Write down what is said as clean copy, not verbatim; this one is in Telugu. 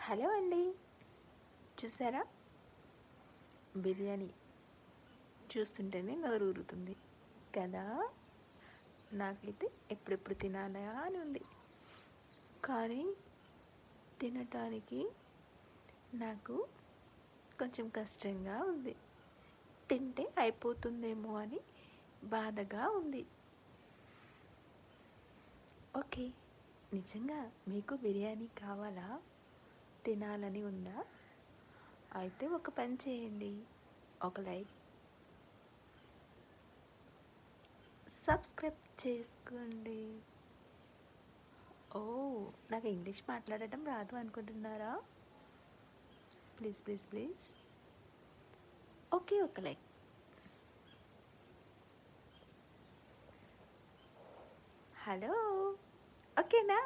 హలో అండి. చూసారా? బిర్యానీ చూస్తుంటేనే నోరూరుతుంది కదా! నాకైతే ఎప్పుడెప్పుడు తినాలా అని ఉంది. కానీ తినటానికి నాకు కొంచెం కష్టంగా ఉంది. తింటే అయిపోతుందేమో అని బాధగా ఉంది. ఓకే. నిజంగా మీకు బిర్యానీ కావాలా? తినాలని ఉందా? అయితే ఒక పని చేయండి. ఒక లైక్, సబ్స్క్రైబ్ చేసుకోండి. ఓహ్! నాకు ఇంగ్లీష్ మాట్లాడటం రాదు అనుకుంటున్నారా? ప్లీజ్ ప్లీజ్ ప్లీజ్ ఓకే, ఒక లైక్. హలో, ఓకేనా?